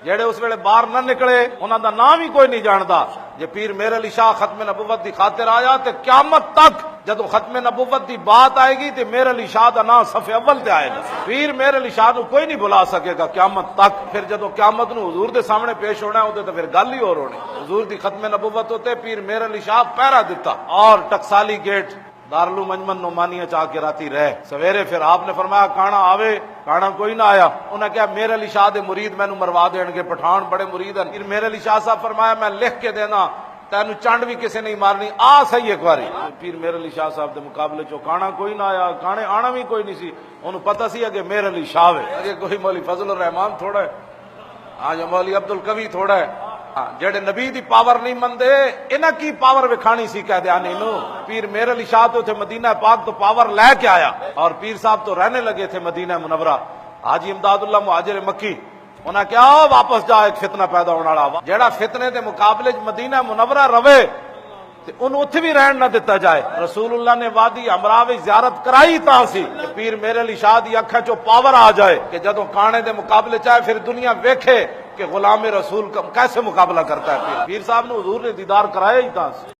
जेड़े उस वेले बाहर न निकले उन्हां दा नाम ही कोई नहीं जानदा। जे पीर मेरे अली शाह खत्म नबुवत की खातिर आया तो क्यामत तक जदों खत्म नबुवत की बात आएगी तो मेरे अली शाह का नाम सफे अव्वल ते आएगा। पीर मेरे अली शाह कोई नहीं बुला सकेगा क्यामत तक। फिर जदों क्यामत नूं हुजूर दे सामने पेश होना है तो फिर गल ही और होनी। हुजूर की खत्म नबुवत होते पीर मेरे अली शाह पहरा दिता और टकसाली गेट दारुल मंजमन नुमानिया चा के राती रहे। सवेरे फिर आपने फरमाया काना आवे, काना कोई ना आया। उन्हें कहा मेरे अली शाह दे मुरीद मैनू मरवा देंगे, पठान बड़े मुरीद हैं। फिर मेरे अली शाह साहब फरमाया मैं लिख के देना तेन चंड भी किसी नहीं मारनी, आ सही एक बारी। फिर मेरे अली शाह साहब के मुकाबले चो काना कोई ना आया, काने आना भी कोई नहीं सी। उन्होंने पता सी अगे मेरे अली शाह है, अगे कोई मौली फजल रहमान थोड़ा है, आज मौली अब्दुल कवी थोड़ा है। जेड़े नबी दी पावर नहीं मनदे इन्हां की पावर विखानी सी कह दिया नू। पीर मेरे अली शाह तो थे मदीना पाक तो पावर लैके आया और पीर साहब तो रहने लगे थे मदीना मुनव्वरा। हाजी इमदादुल्लाह मुहाजिर मक्की उन्हें क्या वापस जा एक फितना पैदा होने वाला जेड़ा फितने के मुकाबले मदीना मुनव्वरा रवे उन्हें उत्थे भी रहन न दिता जाए। रसूलुल्लाह ने वादी अमरा विच ज़ियारत कराई तां सी कि पीर मेरे अली शाह दी अखां चो पावर आ जाए कि जदों काने दे मुकाबले चाहे फिर दुनिया वेखे कि गुलाम रसूल का कैसे मुकाबला करता है। पीर साहब ने हुजूर ने दीदार कराया ही तां सी।